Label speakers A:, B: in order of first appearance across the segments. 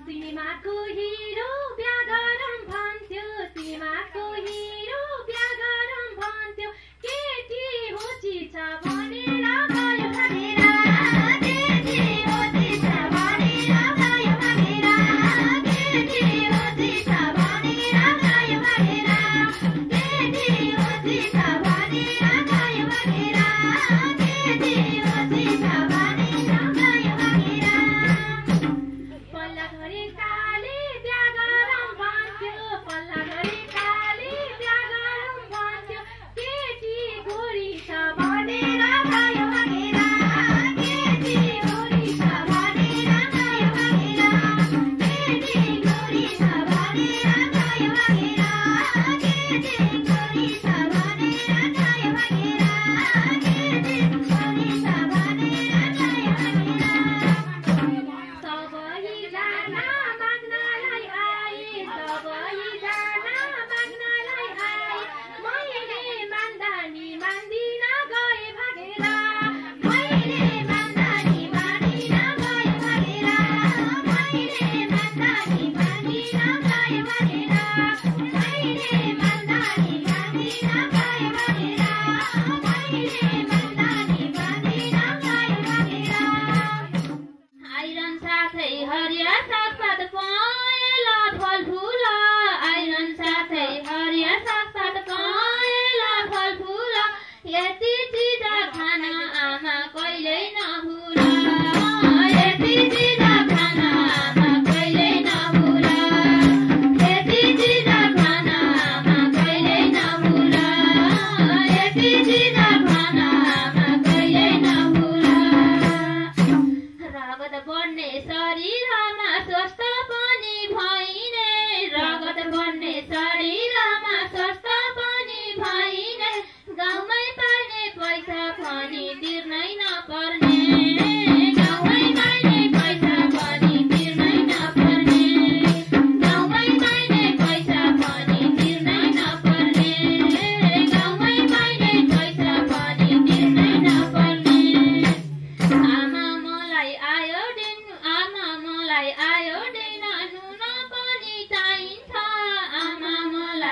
A: सिनेमाको hero बिहा गरौँ भन्थ्यो, सिनेमाको हिरो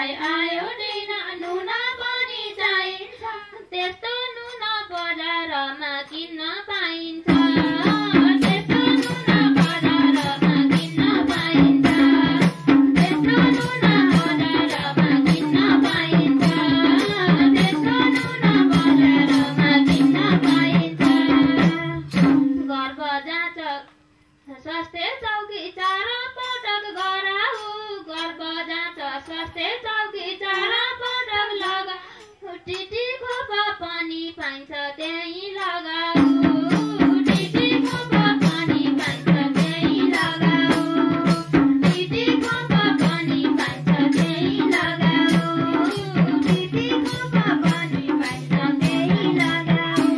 A: हामीलाई आयोडिन नुन पनि चाहिन्छ त्यस्तो नुन बजारमा किन्न पाइन्छ त्यस्तो नुन बजारमा किन्न पाइन्छ त्यस्तो नुन बजारमा किन्न पाइन्छ त्यस्तो नुन बजारमा किन्न पाइन्छ गर्भ जाँच स्वास्थ्य चौकी 4 पटक गराऊ गर्भ जाँच स्वास्थ्य चौकी 4 पटक लगाऊ टिटी खोप पनि पाइन्छ त्यही लगाऊ टिटी खोप पनि पाइन्छ त्यही लगाऊ टिटी खोप पनि पाइन्छ त्यही लगाऊ टिटी खोप पनि पाइन्छ त्यही लगाऊ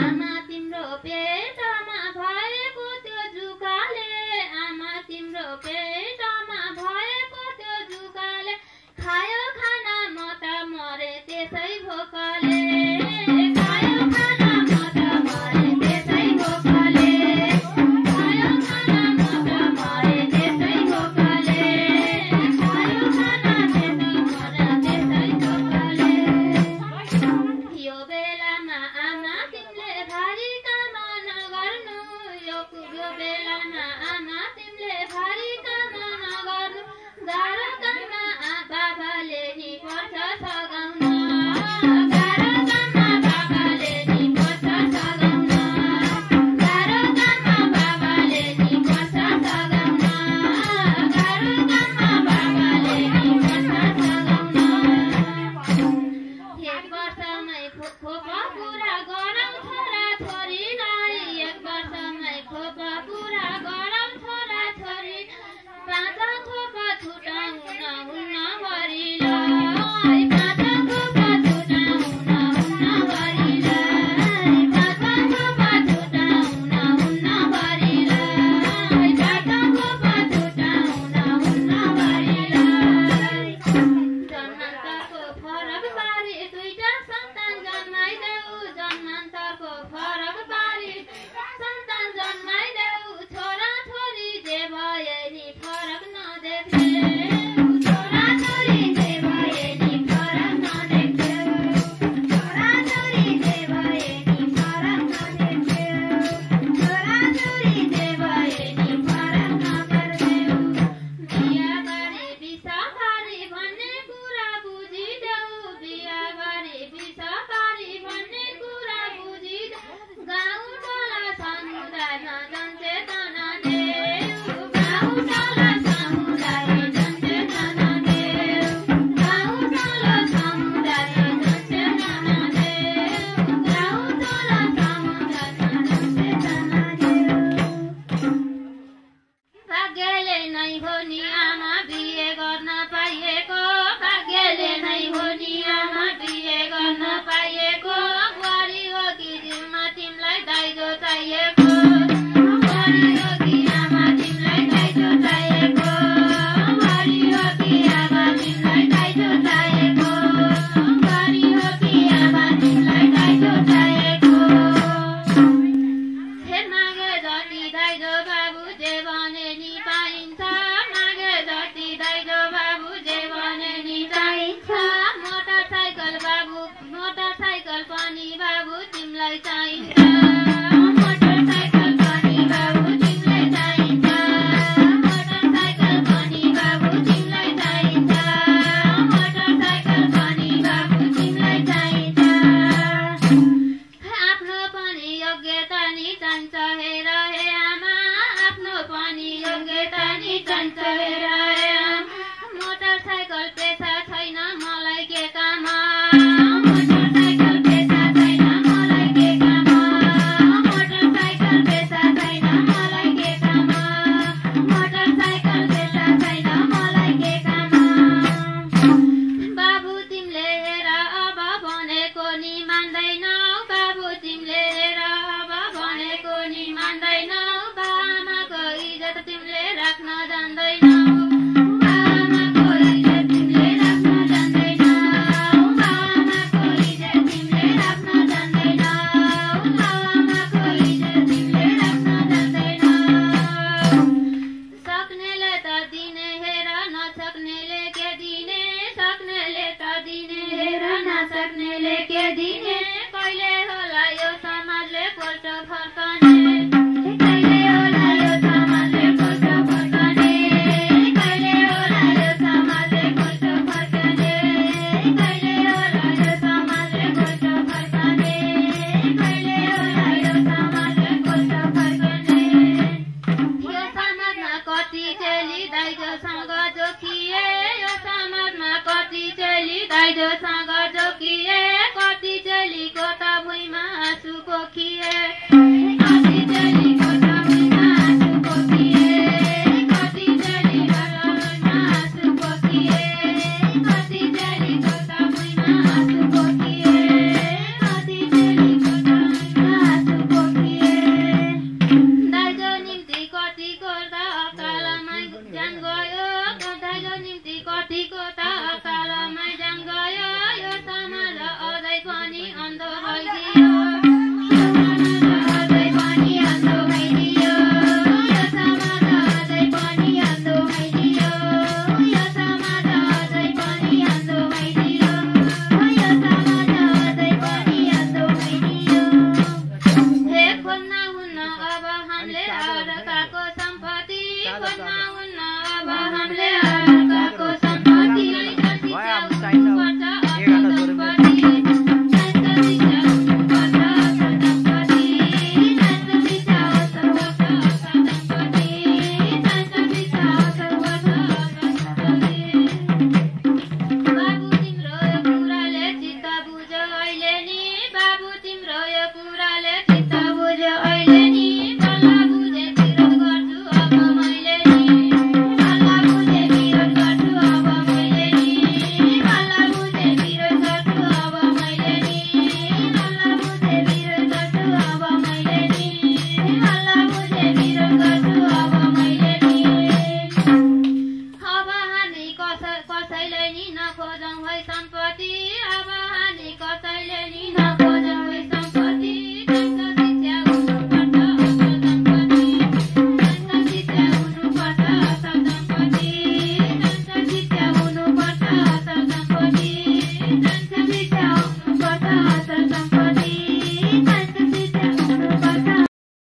A: आमा तिम्रो पेटमा भएको त्यो जुकाले आमा तिम्रो पेटमा भएको त्यो जुकाले खायो खाना म त मरे त्यसै भोकले खायो खाना म त मरे त्यसै भोकले खायो खाना म त मरे त्यसै भोकले खायो खाना म त मरे त्यसै भोकले यो बेलामा आमा तिमीले भारी काम नगर्नु यो बेलामा आमा तिमीले भारी काम नगर्नु गाह्रो काममा बाबाले नि पर्छ सघाउन गाह्रो काममा बाबाले नि पर्छ सघाउन गाह्रो काममा बाबाले नि पर्छ सघाउन गाह्रो काममा बाबाले नि पर्छ सघाउन एक वर्षमै खोप पुरा गरौँ छोरा छोरीलाई एक वर्षमै खोप पुरा गरौँ छोरा छोरी 5 खोप छुटाउन हुन्न गरिलाई 5 खोप छुटाउन हुन्न गरिलाई 5 खोप छुटाउन हुन्न गरिलाई 5 खोप छुटाउन हुन्न गरिलाई जन्मान्तरको फरक पारी दुईटा सन्तान जन्माइदेऊ जन्मान्तरको फरक पारी सन्तान जन्माइदेऊ छोरा छोरी जे भए नि फरक नदेख्ने छोरा छोरी जे भए नि फरक नदेख्ने छोरा छोरी जे भए नि फरक नदेख्ने छोरा छोरी जे भए नि फरक नगर्ने बिहा गरे बिसापारी भन्ने कुरा बुझिदेऊ बिहा गरे बिसापारी भन्ने कुरा बुझिदेऊ गाउँ टोला समुदायमा जनचेतना देऊ गाउँ टोला समुदायमा जनचेतना देऊ गाउँ टोला समुदायमा जनचेतना देऊ गाउँ टोला समुदायमा जनचेतना देऊ भाग्यले नै हो नि आमा बिहे गर्न पाइएको भाग्यले नै हो नि आमा बिहे गर्न पाइएको बुहारी हो कि जिउमा तिमीलाई दाइजो चाहिएको बुहारी हो कि आमा तिमीलाई दाइजो चाहिएको बुहारी हो कि आमा तिमीलाई दाइजो चाहिएको बुहारी हो कि आमा तिमीलाई दाइजो चाहिएको मागे जति दाइजो बाबु जे भने नि पाइन्छ मागे जति दाइजो बाबु जे भने नि चाहिन्छ मोटरसाइकल पनि बाबु तिमीलाई चाहिन्छ मोटरसाइकल पनि बाबु तिमीलाई चाहिन्छ मोटरसाइकल पनि बाबु तिमीलाई चाहिन्छ मोटरसाइकल पनि बाबु तिमीलाई चाहिन्छ आफ्नो पनि योग्यता नि चाहिन्छ हेर हे आमा आफ्नो पनि योग्यता नि चाहिन्छ हेर हे आमा मोटरसाइकल पेसा छैन मलाई के काम मोटरसाइकल पेसा छैन मलाई के काम दाइजोसँग जोकिए कति चेलीको त भुइँमा आँसु पोखिए कति चेलीको त भुइँमा आँसु पोखिए कति चेलीको त भुइँमा आँसु पोखिए कति चेलीको त भुइँमा आँसु पोखिए कति चेलीको त भुइँमा आँसु पोखिए दाइजो निम्ति कतिको त अकालमै ज्यान गयो दाइजो निम्ति कतिको त अकालमै ज्यान गयो यो समाज अझै पनि अन्धो भइदियो अझै पनि अन्धो भइदियो यो समाज अझै पनि अन्धो भइदियो यो समाज अझै पनि अन्धो भइदियो यो समाज अझै पनि अन्धो भइदियो हे खोज्न हुन्न अब हामीले अर्काको सम्पत्ति खोज्न हुन्न अब हामीले अर्काको सम्पत्ति बाबु तिम्रो यो कुराले चित्त बुझ्यो अहिले नि बाबु तिम्रो यो कुराले चित्त बुझ्यो अहिले नि बल्ल बुझे विरोध गर्छु अब मैले नि बल्ल बुझे विरोध गर्छु अब मैले नि बल्ल बुझे विरोध गर्छु अब मैले नि बल्ल बुझे विरोध गर्छु अब मैले नि बल्ल बुझे विरोध गर्छु अब मैले नि अब हामी कसैले नि नखोजौँ है सम्पत्ति अब हामी कसैले नि